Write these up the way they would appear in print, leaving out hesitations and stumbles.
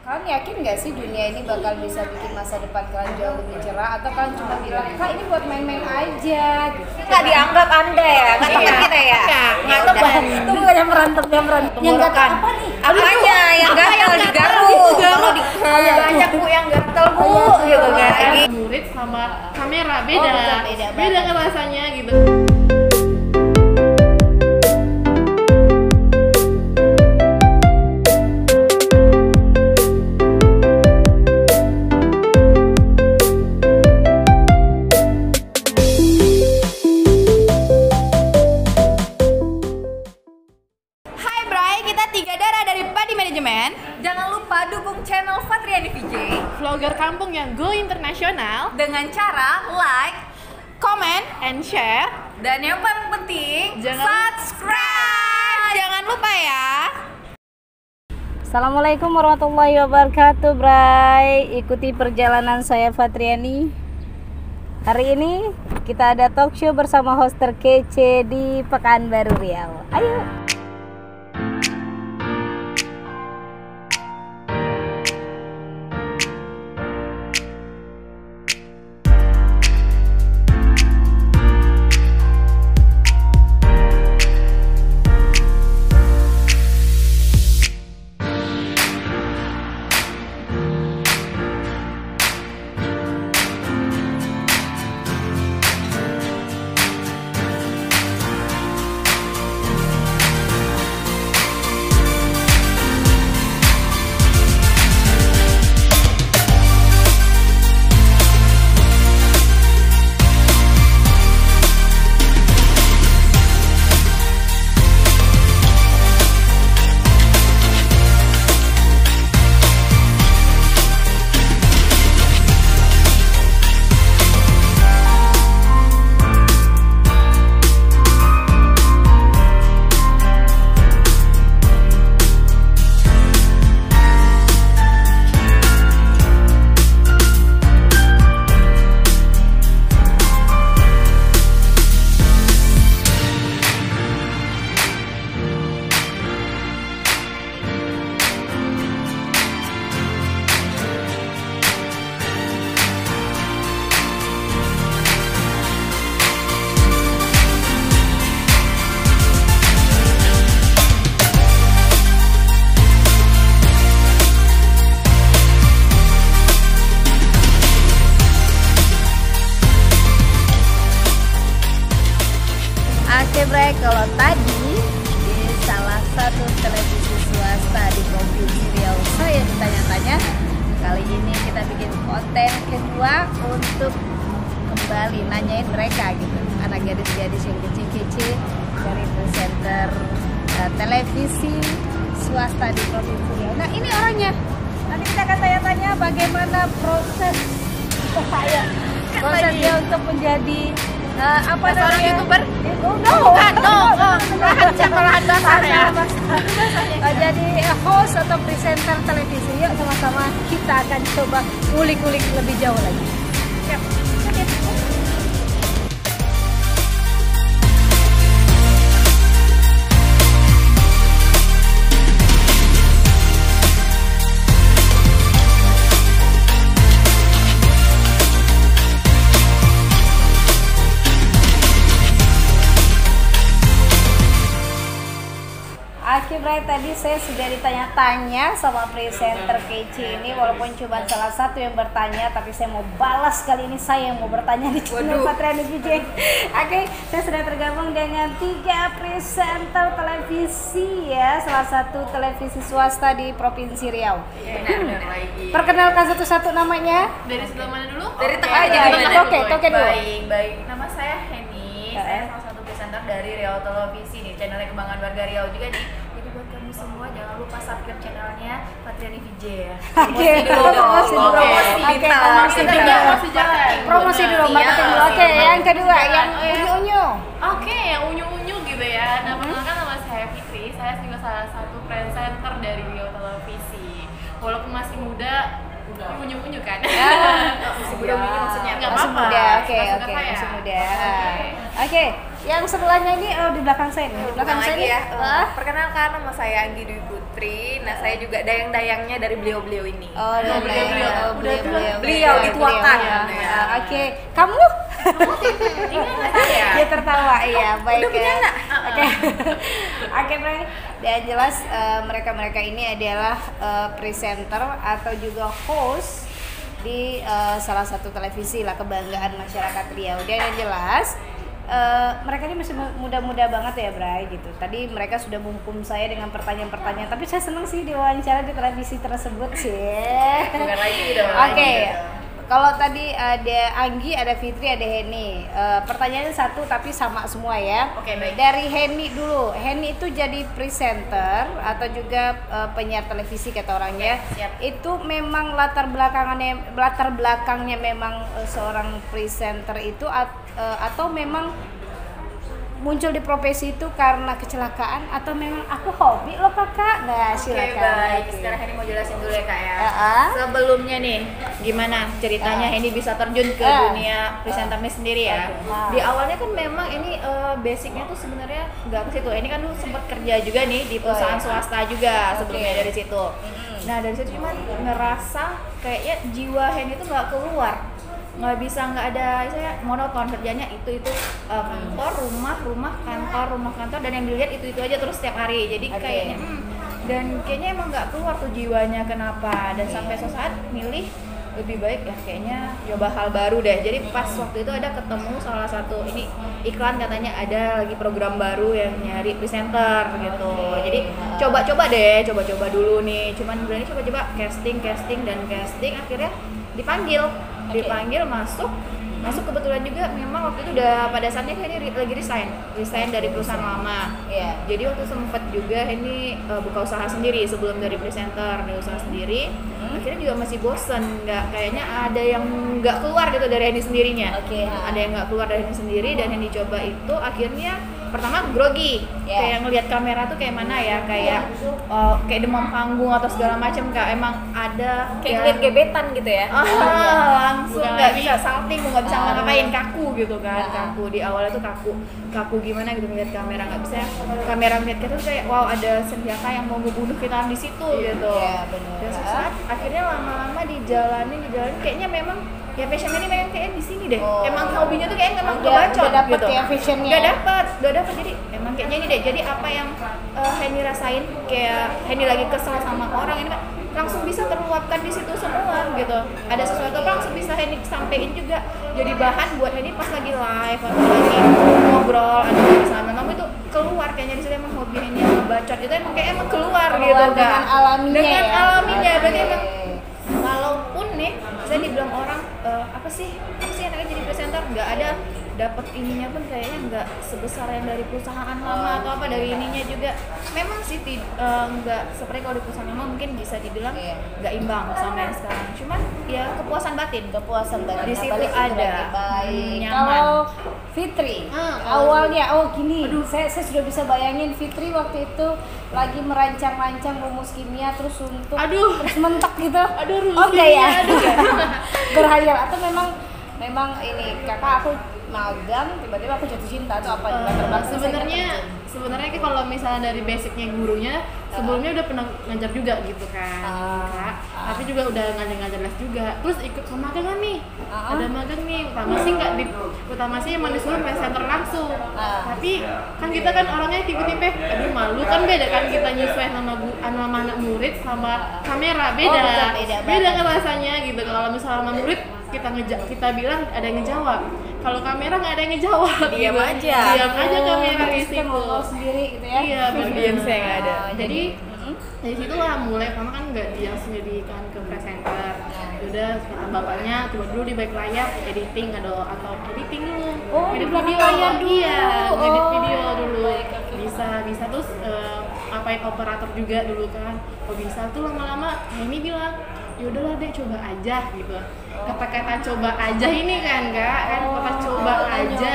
Kalian yakin nggak sih dunia ini bakal bisa bikin masa depan kalian jauh lebih cerah, atau kalian cuma bilang kak ini buat main-main aja gitu? Nggak dianggap anda ya, nggak tepat kita ya. Nggak tepat. Tunggu yang merantem. Yang gatal apa nih? Apanya yang gatal di garuk? Kalau di banyak bu yang gatal bu, gitu kan? Murid sama kamera beda, betul, beda kan rasanya gitu. Jangan lupa dukung channel Fatriani VJ, Vlogger kampung yang go internasional, dengan cara like, comment, and share. dan yang paling penting subscribe. Jangan lupa ya. Assalamualaikum warahmatullahi wabarakatuh, Bray. Ikuti perjalanan saya Fatriani. Hari ini kita ada talk show bersama host terkece di Pekanbaru Riau. Ayo. Oke Bray, kalau tadi di salah satu televisi swasta di Provinsi Riau saya ditanya-tanya, kali ini kita bikin konten kedua untuk kembali nanyain mereka gitu, anak gadis-gadis yang kece-kece dari presenter televisi swasta di Provinsi Riau. Nah ini orangnya, nanti kita akan tanya-tanya bagaimana prosesnya untuk menjadi apa seorang namanya? YouTuber? Bukan, Sekolahan dasar ya. Jadi host atau presenter televisi. Yuk sama-sama kita akan coba ulik-ulik lebih jauh lagi. Siap. Oke Bray, tadi saya sudah ditanya-tanya sama presenter kece ini, walaupun cuma salah satu yang bertanya, tapi saya mau balas kali ini, saya yang mau bertanya di channel Fatriani VJ. Oke, saya sudah tergabung dengan 3 presenter televisi ya, salah satu televisi swasta di Provinsi Riau. Benar lagi. Perkenalkan satu-satu namanya. Dari sebelah mana dulu? Dari tengah aja Oke, gimana? Toke dulu. Baik. Nama saya Henny. Saya salah satu presenter dari Riau Televisi nih, channelnya Kebanggaan Warga Riau juga nih. Jadi buat kamu semua jangan lupa subscribe channelnya Fatriani VJ ya. Oke, promosi dulu. Oke, promosi dulu. Promosi dulu, marketing dulu. Oke, yang kedua, yang unyu-unyu. Oke, yang unyu-unyu gitu ya. Nah, perkenalkan nama saya Fitri. Saya juga salah satu presenter dari Riau Televisi. Walaupun masih muda, unyu-unyu kan? Masih muda maksudnya. Nggak Masih apa-apa. muda, oke, Masih masih muda. Oke. Oke, Yang sebelahnya ini di belakang saya nih. Di belakang saya lagi nih. ya. Perkenalkan, nama saya Anggi Dwi Putri. Nah, saya juga dayang-dayangnya dari beliau-beliau ini. Oh, Beliau dituakan. Ya. Oke. Kamu? Saya. Dia tertawa, iya. Baik. Udah punya anak? Oke. Oke, Bre. Dan jelas mereka-mereka ini adalah presenter atau juga host di salah satu televisi lah, kebanggaan masyarakat Riau. Dan yang jelas mereka ini masih muda-muda banget ya, Bray, gitu. Tadi mereka sudah menghukum saya dengan pertanyaan-pertanyaan, tapi saya senang sih diwawancara di televisi tersebut sih. Bukan lagi dong. Oke. Kalau tadi ada Anggi, ada Fitri, ada Henny. Pertanyaannya satu tapi sama semua ya. Oke, baik. Dari Henny dulu. Henny itu jadi presenter atau juga penyiar televisi kata orangnya. Siap. Itu memang latar belakangnya memang seorang presenter itu atau memang muncul di profesi itu karena kecelakaan atau memang aku hobi loh kakak? Nah silakan. Oke, baik. Sekarang Henny mau jelasin dulu ya kak ya. Sebelumnya nih, gimana ceritanya Henny bisa terjun ke dunia presenternya sendiri ya? Di awalnya kan memang ini basicnya tuh sebenarnya nggak ke situ. Ini kan dulu sempat kerja juga nih di perusahaan swasta juga sebelumnya dari situ. Nah dari situ cuman ngerasa kayaknya jiwa Henny tuh nggak keluar, nggak ada, saya monoton kerjanya itu kantor rumah kantor dan yang dilihat itu aja terus setiap hari. Jadi kayaknya dan kayaknya emang nggak keluar tuh jiwanya kenapa, dan sampai suatu saat milih lebih baik ya kayaknya coba hal baru deh. Jadi pas waktu itu ada ketemu salah satu ini iklan, katanya ada lagi program baru yang nyari presenter gitu. Jadi coba-coba dulu nih, cuman berani coba-coba casting akhirnya dipanggil masuk kebetulan juga. Memang waktu itu udah pada saatnya ini lagi resign dari perusahaan lama. Jadi waktu sempet juga ini buka usaha sendiri sebelum dari presenter, di usaha sendiri. Akhirnya juga masih bosen, kayaknya ada yang nggak keluar gitu dari Henny sendirinya. Ada yang nggak keluar dari Henny sendiri, dan yang dicoba itu akhirnya pertama grogi, kayak ngelihat kamera tuh kayak mana ya, kayak demam panggung atau segala macam, Kak. Emang ada Kayak ngeliat gebetan gitu ya. Langsung nggak bisa salting, nggak bisa ngapain, kaku gitu kan. Kaku di awalnya tuh kaku gimana gitu, ngeliat kamera nggak bisa. Kamera ngeliat kita tuh kayak wow, ada senjata yang mau ngebunuh kita di situ gitu. Dan suatu saat akhirnya lama-lama dijalanin kayaknya memang ya passionnya ini memang kayak di sini deh. Emang hobinya tuh kayak memang kebacot gitu. Ya passionnya. Udah dapet. Jadi emang kayaknya ini deh. Jadi apa yang Henny rasain, kayak Henny lagi kesel sama orang ini langsung bisa terluapkan di situ semua gitu. Ada sesuatu apa langsung bisa Henny sampein juga. Jadi bahan buat Henny pas lagi live atau lagi ngobrol ada misalnya kamu itu keluar, kayaknya di situ emang hobi Henny ngebacot itu emang kayak emang keluar gitu kan. Dengan alaminya. Berarti emang walaupun nih saya dibilang orang apa sih enaknya jadi presenter, nggak ada dapat ininya pun kayaknya nggak sebesar yang dari perusahaan lama atau apa, dari ininya juga memang sih nggak seperti kalau di perusahaan lama mungkin bisa dibilang nggak imbang sama yang sekarang, cuman ya kepuasan batin di situ ada. Nyaman. Kalau Fitri awalnya gini, saya sudah bisa bayangin Fitri waktu itu lagi merancang-rancang rumus kimia terus untuk terus mentok gitu. Rumus kimia berhayal atau memang ini kakak aku magang tiba-tiba aku jatuh cinta atau apa sebenarnya kalau misalnya dari basicnya gurunya sebelumnya udah pernah ngajar juga gitu kan, Kak. Tapi juga udah ngajar les juga, terus ikut magang kan nih, ada magang nih, utama sih emang disuruh presenter langsung. Tapi kan kita kan orangnya tipe-tipe aduh malu kan, beda kan kita nyesuaiin sama anak murid sama kamera, beda kan rasanya gitu. Kalau misalnya sama murid kita bilang ada yang ngejawab, kalau kamera nggak ada yang ngejawab, diam aja kamera di situ ngobrol sendiri gitu ya. Iya, diam saya nggak ada. Jadi dari situ lah mulai, pertama kan nggak dia sendiri kan ke presenter. Udah bapaknya coba dulu di back layar editing atau editing dulu, edit video. Edit video dulu bisa terus apain operator juga dulu kan. Bisa tuh lama-lama ini bilang yaudahlah deh coba aja gitu. Kata-kata coba aja ini kan kata coba aja.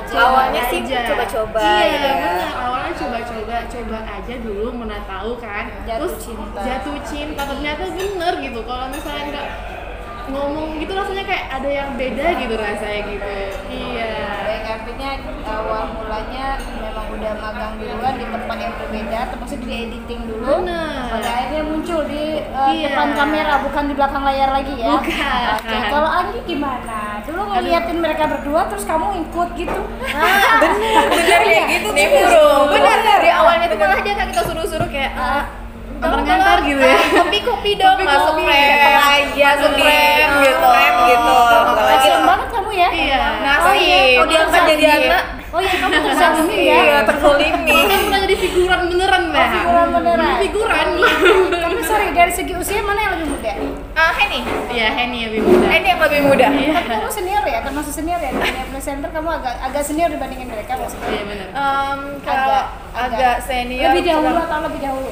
Awalnya sih coba-coba. Iya benar, awalnya coba aja dulu, mana tahu kan. Terus jatuh cinta ternyata bener gitu. Kalau misalnya ngomong gitu rasanya kayak ada yang beda gitu rasanya gitu. Iya. Baik, artinya awal mulanya memang udah magang duluan di tempat yang berbeda, termasuk di editing dulu. Benar. Pada akhirnya muncul di Iya. depan kamera, bukan di belakang layar lagi ya. Bukan. Oke, kalau Anggi gimana? Dulu ngeliatin mereka berdua, terus kamu ikut gitu? Bener kayak gitu Nih burung, bener. Di awalnya tuh malah aja kan kita suruh-suruh kayak Antar-ngantar gitu ya. Kopi dong, masuk frame aja, frame gitu. gitu. Kasian banget kamu ya? Iya. Nasi, Oh, diangkat jadi anak. Oh iya, kamu terzalimi ya? Iya, terzolimi. Kan udah jadi figuran beneran lah. Figuran beneran. Figuran. Tapi sorry, dari segi usia mana yang lebih muda? Henny. Iya, Henny lebih muda. Henny yang lebih muda. Tapi kamu senior ya, termasuk senior ya. Di presenter kamu agak senior dibandingin mereka maksudnya. Iya benar. Kalau agak senior. Lebih dahulu atau lebih dahulu?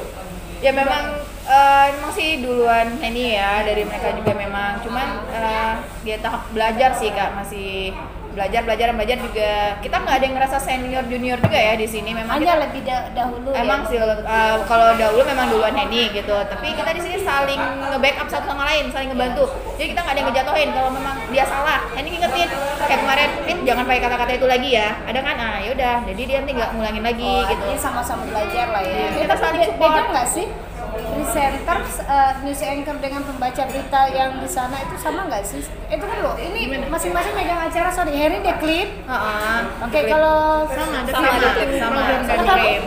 Ya memang emang sih duluan Henny ya, dari mereka juga memang. Cuman dia tahap belajar sih Kak, masih belajar juga. Kita nggak ada yang ngerasa senior junior juga ya di sini. Memang Hanya kita lebih dahulu emang ya. sih kalau dahulu memang duluan Henny gitu. Tapi kita di sini saling nge-backup satu sama lain, saling ngebantu. Jadi kita nggak ada yang ngejatuhin kalau memang dia salah. Henny ngingetin kayak kemarin, Fit jangan pakai kata-kata itu lagi ya. Ada kan? Ah yaudah. Jadi dia nanti nggak ngulangin lagi gitu. Artinya sama-sama belajar lah ya. Kita saling support. Beda nggak sih? Presenter, news anchor dengan pembaca berita yang di sana itu sama nggak sih? Itu kan loh, ini masing-masing megang acara. Sorry, Harry dia klip. Oke, kalau Sama, ada Sama, sama, Kalau satu kamu? frame.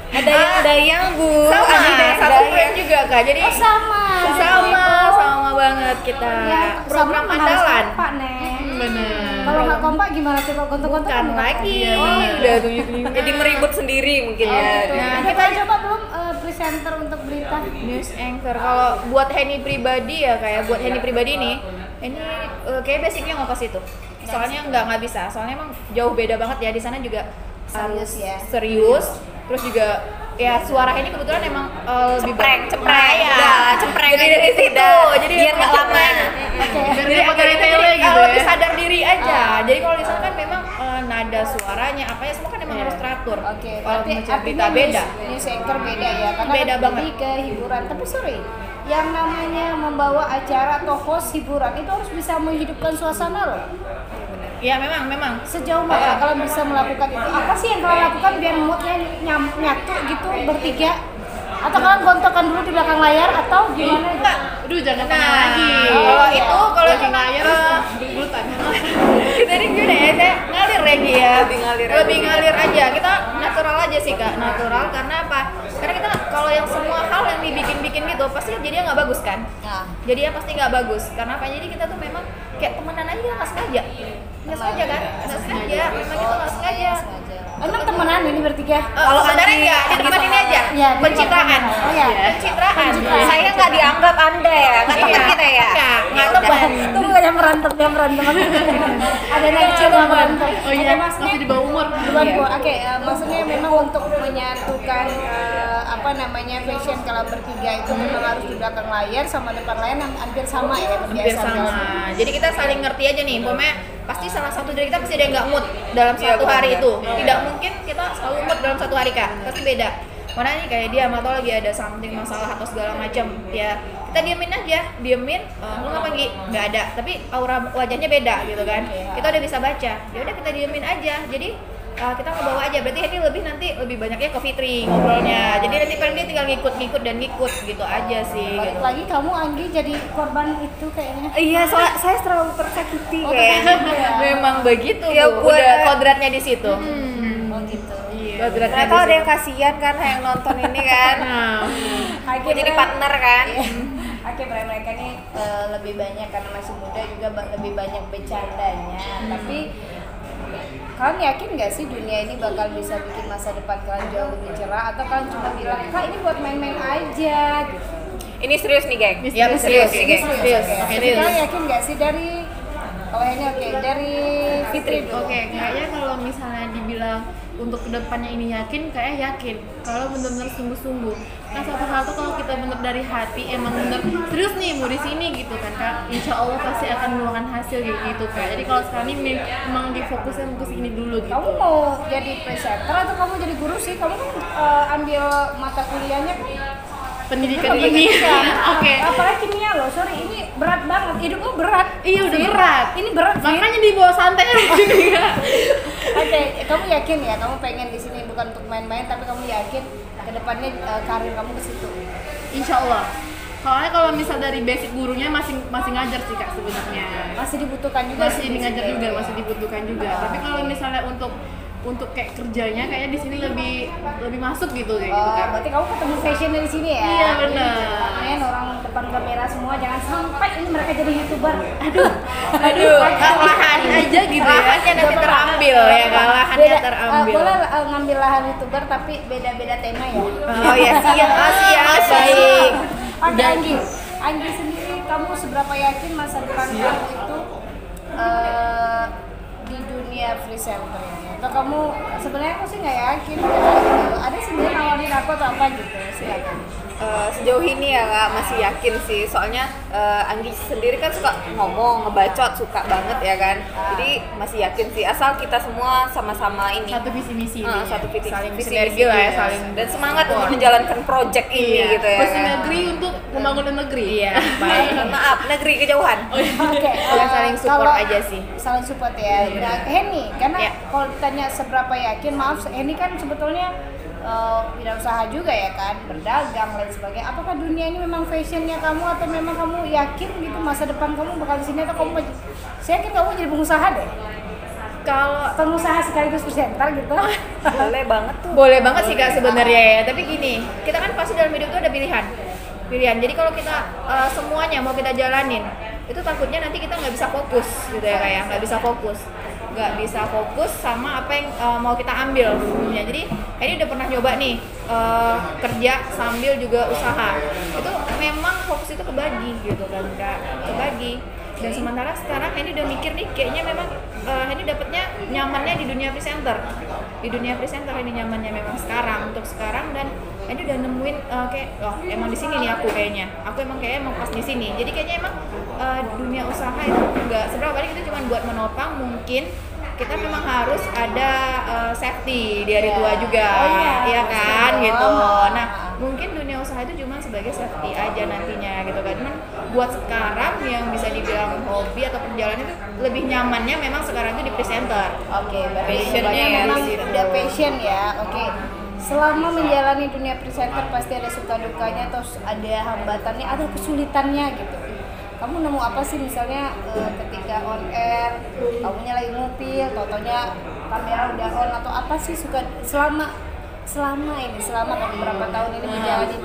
Ada yang dayang, Bu. Sama, Ada satu frame juga Kak. Jadi oh, sama. sama banget kita. Ya, Program sama harus andalan. kompak, Nek. Benar. Kalau nggak kompak gimana coba gontok-gontok? Bukan nggak lagi. kompak? Udah tunjuk-tunjuk. Jadi meribut sendiri mungkin Oh, ya. gitu. Nah, kita coba belum presenter untuk berita. News anchor kalau buat Henny pribadi ya kayak buat Henny pribadi nih ini kayak basicnya nggak pas itu soalnya nggak bisa soalnya emang jauh beda banget ya di sana juga Serius ya. serius terus juga ya suara Henny kebetulan emang lebih Cempreng. ya Udah, cempreng jadi aja dari situ udah. jadi Biar nggak lama. Oke. jadi Biar pakai kita tele jadi, gitu lebih ya. sadar diri aja jadi kalau di sana kan memang nada suaranya apa ya semua kan emang harus teratur Oke, kalau berarti membaca berita artinya beda news anchor beda ya, karena Beda kan banget. lebih ke hiburan. Tapi sorry, yang namanya membawa acara atau host hiburan itu harus bisa menghidupkan suasana loh. ya memang Sejauh mana kalau bisa melakukan itu? Apa sih yang kalian lakukan biar moodnya nyatu gitu bertiga? Atau kalian gontokan dulu di belakang layar atau gimana? enggak Aduh, jangan tanya Nah, lagi. kalau iya. itu kalau Lagi cuma layar bulutan. kita ini gimana ya, saya ngalir lagi ya. Lebih ngalir aja. Kita natural aja sih Kak, natural karena apa? Karena kita kalau yang semua hal yang dibikin-bikin gitu pasti jadinya nggak bagus kan? Nah, Jadinya pasti nggak bagus. Karena apa? Jadi kita tuh memang kayak temenan aja nggak sengaja. Nggak sengaja kan? Nggak sengaja. Memang kita nggak sengaja. emang temenan ini bertiga? Kalau sebenarnya nggak, di tempat ini aja. Ya, di Pencitraan. tempat- oh, ya. Pencitraan. Saya nggak dianggap Anda ya, nggak teman kita ya. Nggak teman. Tunggu yang berantem. Ada anak kecil yang berantem. Oh iya, masih di bawah umur. Duluan gua. Oke, maksudnya memang untuk menyatukan apa namanya fashion kalau bertiga itu memang harus di belakang layar sama depan layar hampir sama ya Hampir kebiasaan sama. dalam- Jadi kita saling ngerti aja nih, umpamanya pasti salah satu dari kita pasti ada yang nggak mood dalam satu hari itu. Tidak mungkin kita selalu mood dalam satu hari Kak, pasti beda. Mana nih kayak dia atau lagi ada something masalah atau segala macam ya kita diemin aja, lu ngapa Gi? Nggak ada, tapi aura wajahnya beda gitu kan. Kita udah bisa baca, ya udah kita diemin aja. Jadi kita ngebawa aja, berarti ini nanti lebih banyaknya ke Fitri ngobrolnya. Jadi nanti paling dia tinggal ngikut gitu aja sih. Balik Gitu. lagi kamu Anggi jadi korban itu kayaknya. Iya, soalnya saya terlalu tersakiti Oh, kayaknya. Memang begitu Ya, Bu. buat- Udah kodratnya di situ. Oh gitu. Kodratnya Ternyata ada yang kasihan kan yang nonton ini kan. Nah, Mau jadi partner kan. Oke, mereka nih lebih banyak karena masih muda juga lebih banyak bercandanya. Tapi kalian yakin nggak sih dunia ini bakal bisa bikin masa depan kalian jauh lebih cerah atau kalian cuma bilang Kak ini buat main-main aja gitu? Ini serius nih, geng. Ya, serius. Ini serius. Serius. Oke. Kalian yakin nggak sih dari kalau ini oke dari Fitri dulu. Oke, kayaknya kalau misalnya dibilang untuk kedepannya ini yakin, kayak yakin kalau bener-bener sungguh-sungguh. Kan satu hal tuh kalau kita bener dari hati, emang bener serius nih mau di sini gitu kan Kak, insya Allah pasti akan meluangkan hasil gitu Kak. Jadi kalau sekarang ini memang difokusnya ke sini dulu gitu. Kamu mau jadi presenter atau kamu jadi guru sih? Kamu kan ambil mata kuliahnya kan Pendidikan ini, oke. apalagi kimia loh, sorry ini berat banget. hidup lo berat. Iya udah Fit. berat. Ini berat. Fit. Makanya dibawa santai aja. Oke, kamu yakin ya kamu pengen di sini bukan untuk main-main, tapi kamu yakin kedepannya karir kamu ke situ? Insya Allah. Soalnya kalau misal dari basic gurunya masih ngajar sih kak sebenarnya. Masih dibutuhkan juga. Masih ngajar juga, masih dibutuhkan juga. Tapi kalau misalnya untuk kayak kerjanya kayaknya di sini lebih masuk gitu kayak gitu kan. Berarti kamu ketemu fashionnya di sini ya? Iya benar. Men, orang depan kamera semua jangan sampai ini mereka jadi YouTuber. Aduh, Lahan aja gitu ya. lahannya nanti terambil ya, lahannya terambil. Boleh ngambil lahan YouTuber tapi beda-beda tema ya. Oh ya, siap, baik. Oke, Anggi sendiri kamu seberapa yakin masa depan kamu itu di dunia presenter ini? Atau kamu sebenarnya aku sih nggak yakin gitu. Ada sebenarnya nawarin aku atau apa gitu? Silakan. Sejauh ini ya Kak, masih yakin sih, soalnya Anggi sendiri kan suka ngomong, ngebacot, suka banget ya kan. Jadi masih yakin sih, asal kita semua sama-sama ini Satu visi misi satu visi saling visi sinergi lah ya, misi, saling dan semangat untuk menjalankan project ini gitu ya Terus kan. negeri untuk membangun negeri. Iya, baik. Maaf, negeri kejauhan. Oke, Saling support kalau- aja sih. Saling support ya. Nah, Henny, karena Ya. kalau ditanya seberapa yakin, maaf, Henny kan sebetulnya wirausaha juga ya kan, berdagang lain sebagainya. Apakah dunia ini memang fashionnya kamu atau memang kamu yakin gitu masa depan kamu bakal di sini atau kamu? Saya yakin kamu jadi pengusaha deh. Kalau Pengusaha sekaligus presenter gitu. boleh banget tuh. Boleh banget sih kak sebenarnya ya, tapi gini, kita kan pasti dalam hidup tuh ada pilihan. Jadi kalau kita semuanya mau kita jalanin, itu takutnya nanti kita nggak bisa fokus gitu ya kayak nggak bisa fokus sama apa yang mau kita ambil sebelumnya. Jadi ini udah pernah nyoba nih kerja sambil juga usaha, itu memang fokus itu kebagi gitu kan kak, kebagi. Dan sementara sekarang ini udah mikir nih kayaknya memang ini dapetnya nyamannya di dunia presenter. Di dunia presenter ini nyamannya memang untuk sekarang dan ini udah nemuin kayak emang di sini nih aku emang pas di sini. Jadi kayaknya emang dunia usaha itu enggak seberapa kali kita cuma buat menopang, mungkin kita memang harus ada safety di hari tua juga, ya kan gitu. Nah, mungkin dunia usaha itu cuma sebagai safety aja nantinya gitu kan. Cuman buat sekarang yang bisa dibilang hobi atau perjalanan itu lebih nyamannya memang sekarang itu di presenter. Oke, berarti Passionnya sebenarnya ya memang di situ. udah passion ya. Oke. Selama menjalani dunia presenter pasti ada suka dukanya atau ada hambatannya, ada kesulitannya gitu. Kamu nemu apa sih misalnya ketika on air, kamunya lagi ngupil, totonya kamera udah on atau apa sih suka selama beberapa tahun ini menjalani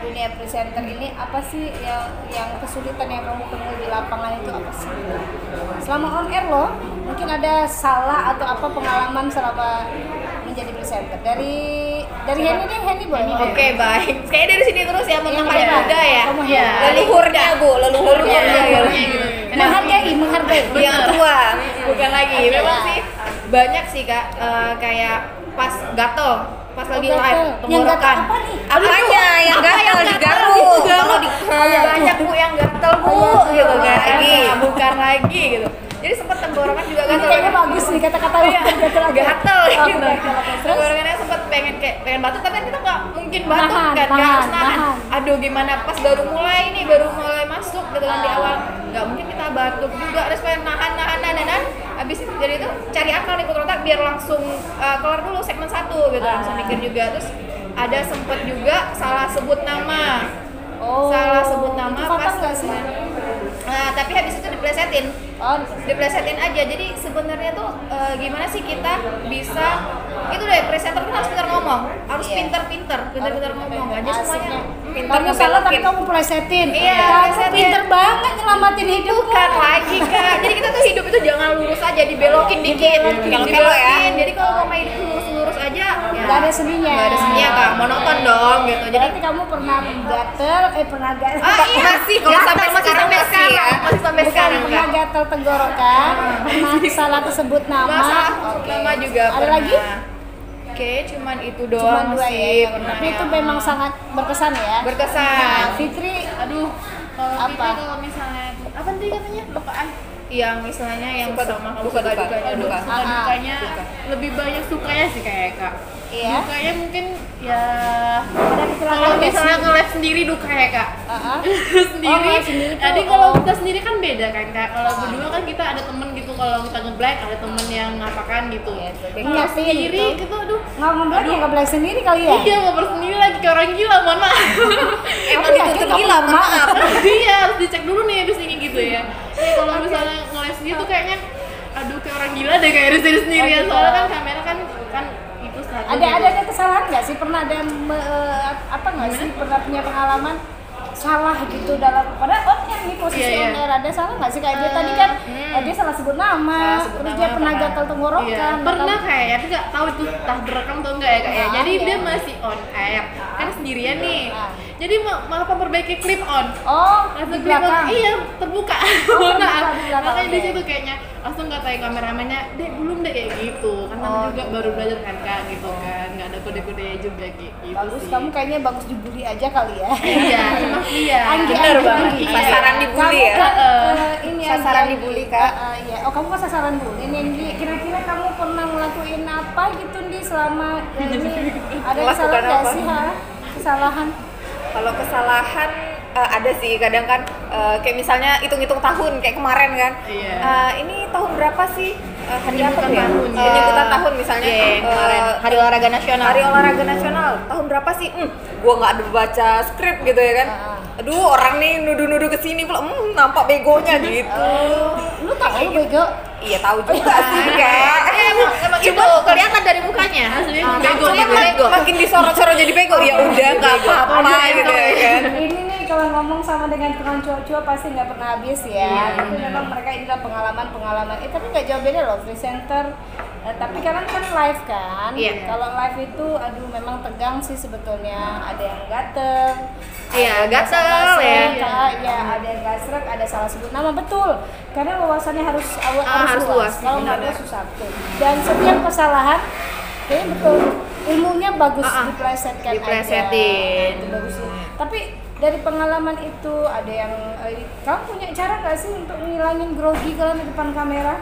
dunia presenter ini, apa sih yang kesulitan yang kamu temui di lapangan itu apa sih? Selama on air loh, mungkin ada salah atau apa pengalaman selama menjadi presenter dari Henny deh, Henny boleh. Oke, baik. Kayaknya dari sini terus ya, mentang paling Iya. muda ya. Kamu Iya. Leluhurnya Bu, leluhurnya. Menghargai. Yang tua. Bukan lagi. Memang sih banyak sih kak, kayak pas gatel, pas lagi gatel. live Yang tenggorokan. gatel apa nih? Apanya yang gatal di garpu? Kalau di Banyak bu yang gatel bu, gitu kan. lagi. Bukan lagi gitu. Jadi sempat tenggorokan juga Ini gatel. kayaknya bagus nih kata-kata gatel lagi. Gatel Oh, gitu. terus? Tenggorokannya sempat pengen batuk, tapi kan kita nggak mungkin batuk Nahan, kan, nggak harus nahan. nahan. Aduh gimana pas baru mulai masuk gitu kan di awal, nggak mungkin kita batuk juga, harus pengen nahan. Habis itu jadi itu cari akal nih putar otak biar langsung kelar dulu segmen 1 gitu, langsung mikir juga. Terus ada sempet juga salah sebut nama. Salah sebut nama itu fatal pas nggak sih? tapi habis itu diplesetin Oh, diplesetin aja. Jadi sebenarnya tuh gimana sih kita bisa itu deh, presenter kan harus pintar ngomong, harus Iya. pintar ngomong aja semuanya. Kamu salah tapi kamu plesetin. Iya, Kamu plesetin. pinter banget nyelamatin hidup. Bukan lagi kak, jadi kita tuh hidup itu jangan lurus aja, dibelokin dikit, Belok-belok ya. Jadi kalau mau main hidup lurus aja, ya Gak ada seninya. nggak ada seninya kak, monoton dong gitu. Jadi Berarti kamu pernah gatel, pernah gatel. Masih kalau sampai sekarang masih ya. masih sampai sekarang Pernah kak. gatel tenggorokan, pernah salah tersebut nama. Masalah Oke. nama juga Ada pernah. lagi? Oke, cuman itu Cuma doang dua sih ya. pernah. Tapi itu ya. memang sangat berkesan ya. Berkesan. Nah, Fitri, Aduh, kalau Apa? Fitri kalau misalnya apa tadi katanya lupaan Yang misalnya yang Suka sama kamu duka, suka dukanya. duka. suka dukanya lebih banyak sukanya sih kayak kak. Iya. Dukanya mungkin ya Ada kecelakaan kalau nggak misalnya sih? nge-live sendiri duka ya kak. Sendiri. nge-live sendiri tuh, Jadi kalau oh. kita sendiri kan beda kan kak. Kalau berdua kan kita ada temen gitu, kalau kita nge-black ada temen yang ngapakan gitu. Iya, tuh. Kayak Kalau nyiapin sendiri gitu. gitu aduh. Ngomong ya nggak boleh sendiri kali ya? Iya ngobrol sendiri lagi kayak orang gila, mohon maaf. Emang dituntut gila, maaf. Iya harus dicek dulu nih abis ini gitu ya. Kalau misalnya nge-live sendiri tuh kayaknya aduh kayak orang gila deh kayak harus sendirian, gitu. soalnya kan kamera kan itu satu Ada kesalahan nggak sih? Pernah ada apa nggak sih? Pernah punya pengalaman salah gitu dalam padahal on nih posisi Iya, iya. on air, ada salah nggak sih kayak dia tadi kan dia salah sebut nama, Salah sebut terus nama, dia pernah pernah. gatal tenggorokan. Iya, pernah kayak tapi nggak tahu itu entah direkam atau enggak ya kak ya. Ah, Jadi iya. dia masih on air kan sendirian nih. Ah. Jadi malah memperbaiki clip on. Oh, Langsung di clip on, belakang. iya terbuka. terbuka Maaf. di belakang, Makanya di oke. situ kayaknya langsung katain kameramennya, dek belum deh kayak gitu. Kan Oh, namanya juga gitu. baru belajar kan kak gitu kan, nggak ada kode-kodenya juga kayak gitu. Bagus, sih. kamu kayaknya bagus dibully aja kali ya. Iya, emang iya. Anggi, Bener Anggi, banget. Anggi. Sasaran dibully Kamu ya? kan, ini Sasaran Anggi, dibully, Anggi. Kak. Iya. Oh, kamu kan sasaran bully. Nih, Anggi, kira-kira kamu pernah ngelakuin apa gitu nih selama ini? Ada Melakukan kesalahan nggak apa? sih, ha? Kesalahan? Kalau kesalahan ada sih kadang kan kayak misalnya hitung-hitung tahun kayak kemarin kan. Iya. Ini tahun berapa sih? Hari apa tuh Penyebutan ya? tahun, ya. Penyebutan tahun misalnya. Iya, kemarin Hari Olahraga Nasional. Hari Olahraga Nasional. Tahun berapa sih? Gua nggak ada baca skrip gitu ya kan. Aduh, orang nih nuduh-nuduh ke sini pula, nampak begonya gitu. Lu tahu lu bego? Iya tahu juga sih kak. Emang itu kelihatan dari mukanya. Aslinya Ah, bego maksudnya gitu. bego. Makin disorot-sorot jadi bego. Ya udah nggak apa-apa gitu ya kan. Ini nih kalau ngomong sama dengan tukang cuak-cuak pasti nggak pernah habis ya. Tapi memang mereka inilah pengalaman-pengalaman. Tapi nggak jauh beda loh presenter. Tapi kan live kan. Iya. Kalau live itu, aduh memang tegang sih sebetulnya. Ada yang gatel. Iya, ada yang gatel salah ya. seret, Iya, ada yang gasrek, ada salah sebut nama, betul. Karena wawasannya harus harus luas, Kalau nggak benar. luas susah tuh. Dan setiap kesalahan, kayaknya betul. Ilmunya bagus diplesetkan aja. Diplesetin. Itu bagus sih. Tapi dari pengalaman itu ada yang kamu punya cara nggak sih untuk ngilangin grogi kalian di depan kamera?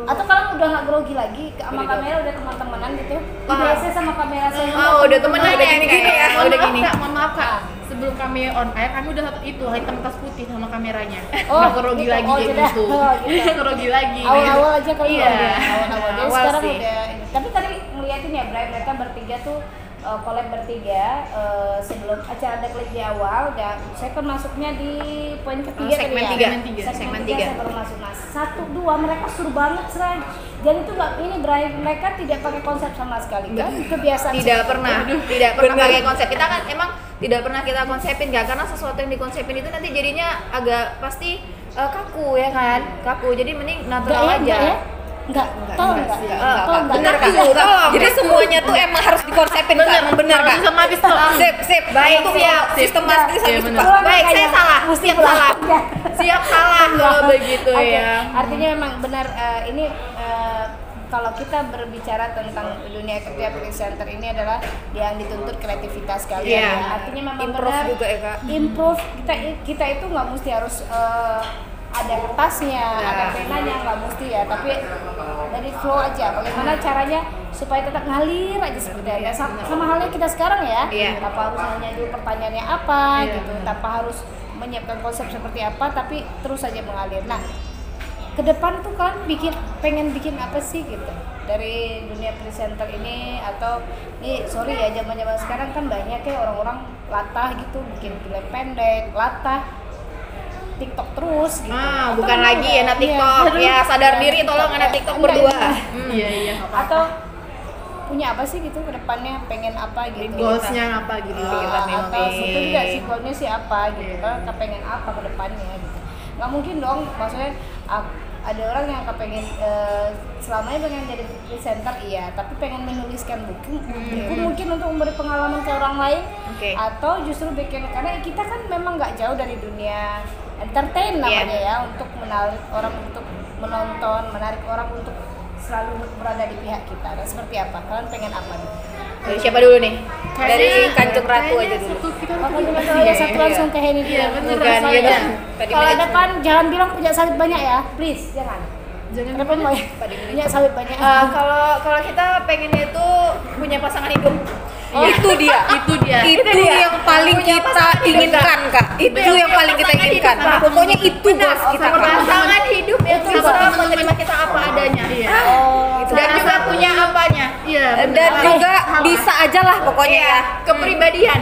Atau kalian udah nggak grogi lagi sama kamera, udah teman-temanan gitu? Biasa sama kamera saya. Oh, udah temenan Udah ya, gini-gini ya. Udah gini. Mohon maaf kak, sebelum kami on air kami udah itu hitam atas putih sama kameranya. Oh, Nggak grogi gitu. lagi Oh, kayak sudah. gitu. Oh, gitu. Nggak grogi lagi. Awal-awal aja kali Iya. ya. Awal-awal. Jadi Awal sekarang sih. udah ini. Tapi tadi ngeliatin ya, Bray, mereka bertiga tuh collab bertiga sebelum acara ada klik di awal, dan saya kan masuknya di poin ketiga Segmen tadi tiga. ya. Segmen Segmen tiga. 3 saya baru masuk. Nah, 1, 2 mereka seru banget Sray. Dan itu nggak ini Bray, mereka tidak pakai konsep sama sekali kan? Kebiasaan Tidak seperti pernah, itu. tidak pernah Bener. pakai konsep. Kita kan emang tidak pernah kita konsepin kan, karena sesuatu yang dikonsepin itu nanti jadinya agak pasti kaku ya kan, kaku. Jadi mending natural aja. ya? Enggak, tolong enggak. Tolong enggak. Bener kak. Jadi semuanya tuh emang harus dikonsepin kak. Emang bener kak. Sama habis tuh. Sip. Baik, Untuk siap. sistematis Iya, habis bener. pak. Pulang Baik, saya makanya. salah. Mesti Siap pulang. salah. Ya. Siap salah kalau begitu Oke, ya. artinya memang benar ini kalau kita berbicara tentang dunia kerja presenter ini adalah yang dituntut kreativitas kalian. Iya. Ya. Artinya memang Improve benar juga ya kak. improve kita itu nggak mesti harus ada kertasnya, ada penanya, nggak mesti ya, tapi dari flow aja. Bagaimana caranya supaya tetap ngalir aja seperti itu. Sama halnya kita sekarang ya, Iya. tanpa harus nanya dulu pertanyaannya apa gitu, tanpa harus menyiapkan konsep seperti apa, tapi terus saja mengalir. Nah, ke depan tuh kan pengen bikin apa sih gitu dari dunia presenter ini, atau nih sorry ya, zaman-zaman sekarang kan banyak ya orang-orang latah gitu, bikin film pendek, latah TikTok terus gitu. Atau Bukan memang lagi udah- anak TikTok. iya, Ya, sadar iya, diri tolong anak TikTok Enggak, berdua. iya. Iya iya. nggak apa-apa. Atau punya apa sih gitu ke depannya, pengen apa gitu. Goalsnya apa gitu. Atau sebetulnya juga sih goalnya sih apa gitu, kan kepengen apa ke depannya gitu. Nggak mungkin dong, maksudnya ada orang yang kepengen selamanya pengen jadi presenter iya, tapi pengen menuliskan buku mungkin untuk memberi pengalaman ke orang lain. Oke. Atau justru bikin, karena kita kan memang nggak jauh dari dunia entertain namanya ya, untuk menarik orang untuk menonton, menarik orang untuk selalu berada di pihak kita. Dan seperti apa? Kalian pengen apa nih? Dari siapa dulu nih? Dari Kanjeng Ratu aja dulu. Satu langsung ke Henny. Iya, bener. Bukan, iya kan. Kalau depan jangan bilang punya salib banyak ya, please jangan. Jangan Kenapa mau ya sawit banyak? Kalau kita pengennya itu punya pasangan hidup. Itu dia. itu dia. Itu yang paling kita inginkan, Kak. Itu yang paling kita inginkan. Pokoknya itu bos kita, Kak. Pasangan hidup yang bisa menerima kita apa adanya. Dan juga punya apanya. Iya. Dan juga bisa aja lah pokoknya ya. Kepribadian.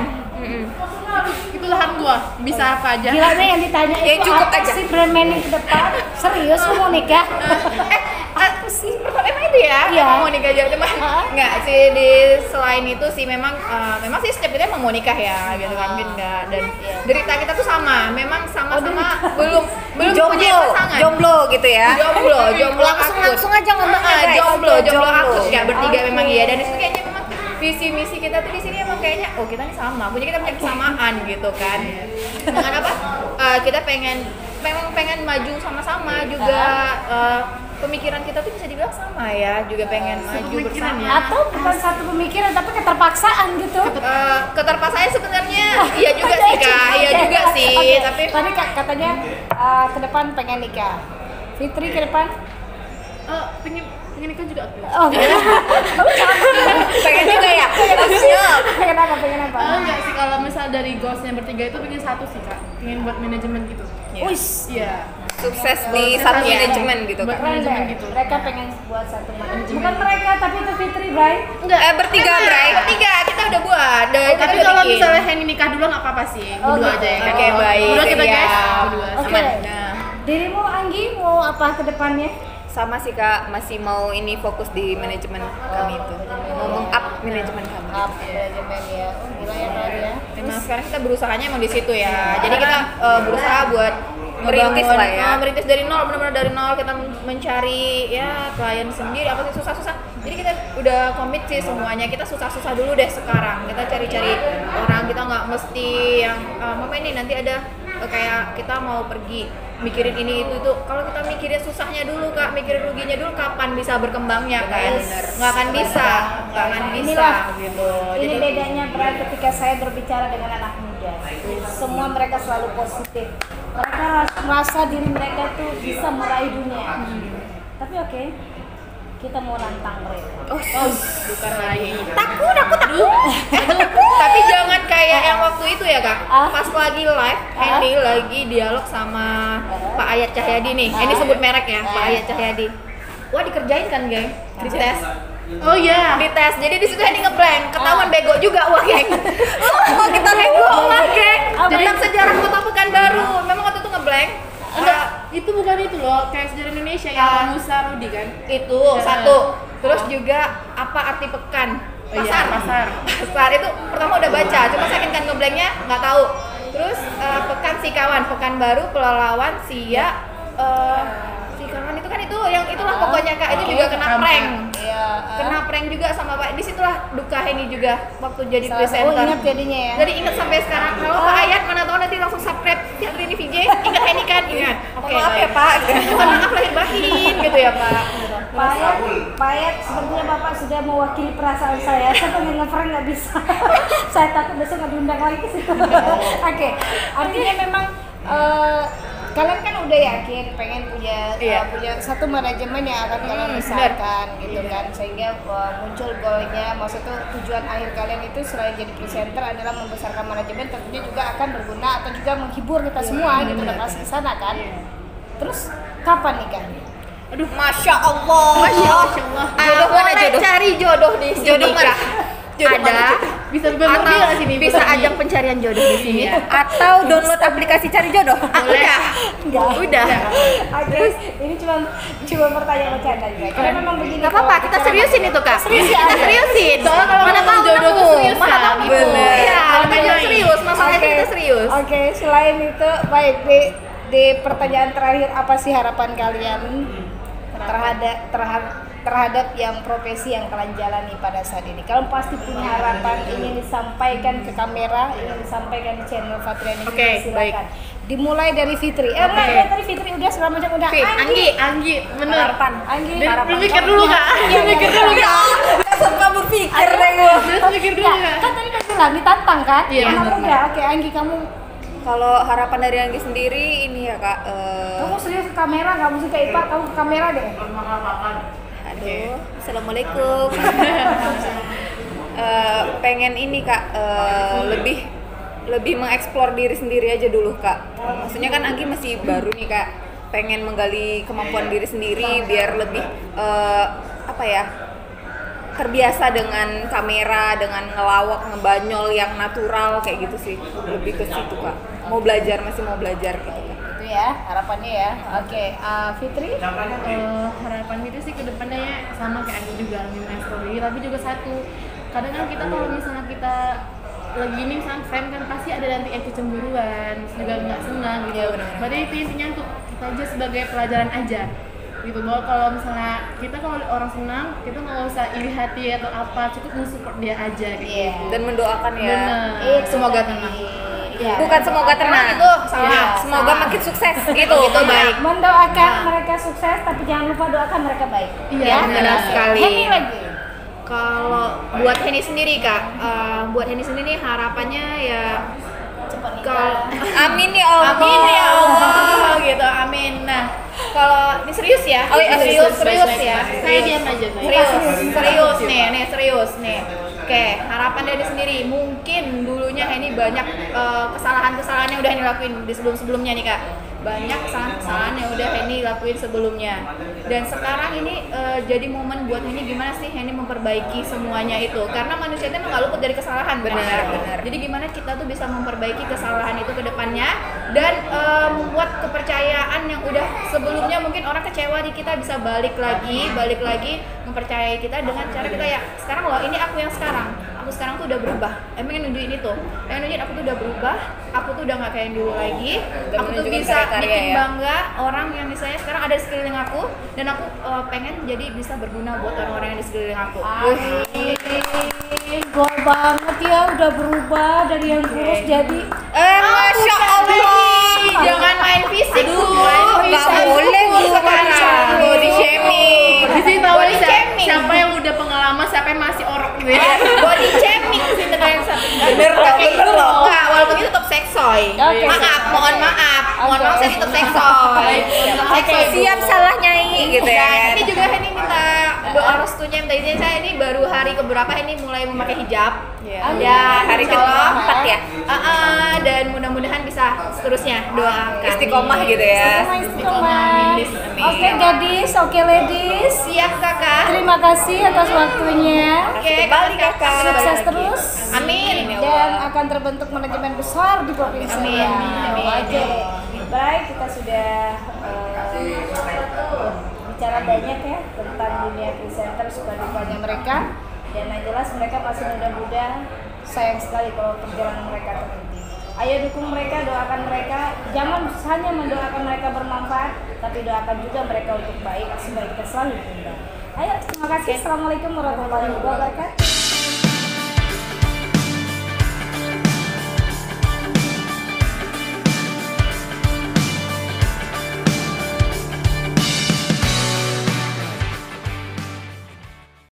Itu lahan gua. Bisa apa aja. Gilanya yang ditanya Ya, itu cukup apa aja. sih brand manning ke depan? Serius lu mau nikah? Apa sih? Emang itu ya? Iya. Emang mau nikah aja cuman nggak sih selain itu sih memang sih setiap kita emang mau nikah ya gitu kan enggak dan derita kita tuh sama memang sama-sama belum punya Jomblo, pasangan. jomblo gitu ya. Jomblo Langsung aja ngomong guys. jomblo akut ya bertiga memang iya dan itu kayaknya memang visi misi kita tuh di sini emang kayaknya kita nih sama kita punya kesamaan gitu kan dengan apa kita pengen maju sama-sama juga pemikiran kita tuh bisa dibilang sama ya juga pengen maju bersama Atau bukan satu pemikiran tapi keterpaksaan gitu? keterpaksaan sebenarnya iya juga sih Kak iya juga sih Oke, tapi tadi Kak katanya ke depan pengen nikah. Fitri ke depan? Pengen nikah juga aku. Oh, Pengen juga ya. pengen apa? Pengen apa? Enggak sih kalau misal dari goalsnya bertiga itu pengen satu sih Kak. Pengen buat manajemen gitu. Wis, Iya. Sukses di satu Iya. manajemen gitu Buat kan. manajemen keren gitu. deh. Mereka pengen buat satu manajemen. Bukan mereka, tapi itu Fitri, Bray. Bertiga, Bray. bertiga kita udah buat Tapi kalau misalnya Henny nikah dulu nggak apa-apa sih. Berdua aja ya kan. Oke, baik. Berdua kita Siap. guys. Berdua. Oke. Nah. Dirimu Anggi mau apa ke depannya? Sama sih Kak, masih mau ini fokus di manajemen kami itu. Mau meng-up manajemen kami. Manajemen ya. Oh, gila ya Bray ya. memang sekarang kita berusahanya emang di situ ya jadi kita berusaha buat Merintis ngebangun, lah ya. merintis dari nol benar-benar dari nol kita mencari ya klien sendiri apa sih susah-susah jadi kita udah komit sih semuanya kita susah-susah dulu deh sekarang kita cari-cari orang kita nggak mesti yang mama ini nanti ada kayak kita mau pergi mikirin ini itu kalau kita mikirin susahnya dulu Kak mikirin ruginya dulu kapan bisa berkembangnya kan nggak akan bisa gitu Ini bedanya Bray ketika saya berbicara dengan anak muda. Semua mereka selalu positif. Mereka merasa diri mereka tuh bisa meraih dunia. Tapi oke, kita mau nantang mereka. bukan lagi takut tapi jangan kayak yang waktu itu ya Kak pas lagi live Henny lagi dialog sama Pak Ayat Cahyadi nih ini sebut merek ya Pak Ayat Cahyadi wah dikerjain kan geng di tes Oh iya. di tes jadi di situ Henny ngeblank ketahuan bego juga wah geng oh kita bego wah geng tentang sejarah kota Pekanbaru memang waktu itu ngeblank Enggak, itu bukan itu loh, kayak sejarah Indonesia yang Musa Rudi kan? itu satu terus juga apa arti pekan Iya, pasar. pasar itu pertama udah baca cuma saking kan ngeblanknya nggak tahu terus pekan sikawan Pekanbaru Pelalawan Sikawan itu kan itu yang itulah pokoknya Kak itu juga kena prank kena prank juga sama Pak disitulah duka Henny juga waktu jadi presenter Oh, ingat jadinya ya. jadi ingat sampai sekarang kalau Pak Ayat mana tahu nanti langsung subscribe yang Rini VJ ingat Henny kan ingat oke Maaf ya baik. Pak. Mohon maaf lahir batin gitu ya Pak Pak Ayat, sepertinya Bapak sudah mewakili perasaan saya. Saya pengen nge-prank nggak bisa. Saya takut besok nggak diundang lagi ke situ. Oke, artinya memang kalian kan udah yakin pengen punya punya satu manajemen yang akan kalian besarkan gitu kan, sehingga muncul goalnya, maksudnya tujuan akhir kalian itu selain jadi presenter adalah membesarkan manajemen, tentunya juga akan berguna atau juga menghibur kita semua gitu kan pasti di sana kan. Terus kapan nikahnya? Aduh, Masya Allah. jodoh mana jodoh cari jodoh di sini Jodoh mana? Kak. Jodoh ada mana? Bisa bener atau dia sini. bisa ajang pencarian jodoh di sini Atau download aplikasi cari jodoh. udah Oke, ini cuma pertanyaan bercanda juga. Karena memang begini. nggak apa-apa kita seriusin itu Kak kita seriusin Soalnya kalau mana ngomong tahu jodoh nemu tuh serius mana kan? tahu nemu Bener. iya Kalau kita main-main. serius masalahnya kita serius Oke, selain itu baik di pertanyaan terakhir, apa sih harapan kalian terhadap yang profesi yang kalian jalani pada saat ini? Kalian pasti punya harapan ingin disampaikan ke kamera, ingin disampaikan di channel Fatriani. Oke, silakan. Dimulai dari Fitri. Tadi Fitri udah segala macam udah. Anggi, bener. Harapan. Anggi. Belum mikir dulu Kak. Iya, Mikir dulu Kak. Langsung kamu pikir deh gue. Terus mikir dulu Kak. Kan tadi kan bilang ditantang kan? Iya, Anak benar. muda. Oke, Anggi, kamu Kalau harapan dari Anggi sendiri ini ya Kak, Kamu serius ke kamera, nggak mesti ke Ipa, kamu ke kamera deh. aduh, assalamualaikum. Pengen ini Kak, lebih mengeksplor diri sendiri aja dulu Kak. Maksudnya kan Anggi masih baru nih Kak, pengen menggali kemampuan diri sendiri biar lebih terbiasa dengan kamera, dengan ngelawak, ngebanyol yang natural kayak gitu sih. Lebih ke situ Kak. Masih mau belajar gitu Kak. Itu ya harapannya ya. Oke, Fitri? Harapan itu sih kedepannya sama kayak aku juga lagi main story, tapi juga satu, kadang kan kita kalau misalnya kita lagi ini misalnya fan kan pasti ada nanti yang kecemburuan, juga nggak senang gitu. Berarti itu intinya untuk kita aja sebagai pelajaran aja gitu, bahwa kalau misalnya kita kalau orang senang kita nggak usah iri hati atau apa, cukup mensupport dia aja gitu. Dan mendoakan ya. Bener. Semoga tenang. Ya. Bukan semoga tenang. itu salah. Semoga makin sukses gitu. Itu baik. Mendoakan mereka sukses, tapi jangan lupa doakan mereka baik. Iya, benar sekali. Henny lagi. Kalau buat Henny sendiri Kak, buat Henny sendiri harapannya ya Cepat kalau nikah. Amin ya Allah. amin ya Allah gitu, amin. Nah, kalau ini serius ya, Oh, iya, serius ya. Saya diam aja. Serius nih. Oke, harapan dari sendiri, mungkin dulunya Henny banyak kesalahan-kesalahan yang udah Henny lakuin di sebelum-sebelumnya nih Kak. Banyak kesalahan-kesalahan yang udah Henny lakuin sebelumnya. Dan sekarang ini jadi momen buat Henny gimana sih Henny memperbaiki semuanya itu. Karena manusia itu emang gak luput dari kesalahan. Benar. Jadi gimana kita tuh bisa memperbaiki kesalahan itu ke depannya dan membuat kepercayaan yang udah sebelumnya mungkin orang kecewa di kita bisa balik lagi mempercayai kita dengan cara kita ya sekarang loh ini aku yang sekarang. Aku sekarang tuh udah berubah. Pengen nunjukin itu. Pengen nunjukin aku tuh udah berubah. Aku tuh udah nggak kayak yang dulu lagi. Aku tuh bisa bikin bangga orang yang misalnya sekarang ada di sekeliling aku dan aku pengen jadi bisa berguna buat orang-orang yang di sekeliling aku. Gol banget ya, udah berubah dari yang kurus jadi Masya Allah. Jangan main fisik tuh. Gak boleh sekarang. Body shaming. Di sini tahu Body siapa, shaming. siapa yang udah pengalaman, siapa yang masih orok gitu ya. Body shaming sih dengan Bener loh. Enggak, walaupun itu tetap seksoy. Oke, Mohon maaf saya tetap seksoy. Siap salah nyai gitu ya. Dan ini juga Henny minta doa restunya, minta izin saya ini baru hari keberapa Henny mulai memakai hijab. Ya, Hari ke-4 ya. Dan mudah-mudahan bisa seterusnya doakan. Istiqomah gitu ya. istiqomah. Oke gadis, oke ladies. Siap kakak. Terima kasih atas waktunya. Oke, Kembali, Kakak. Sukses terus. Amin. Dan akan terbentuk manajemen besar di provinsi Amin. Riau. Amin. Oke, baik kita sudah bicara banyak ya tentang dunia presenter, suka dukanya mereka. Dan yang jelas mereka masih muda-muda, sayang sekali kalau perjalanan mereka terhenti. Ayo dukung mereka, doakan mereka. Jangan hanya mendoakan mereka bermanfaat, tapi doakan juga mereka untuk baik supaya kita selalu berkembang. Ayo, terima kasih. Assalamualaikum warahmatullahi wabarakatuh.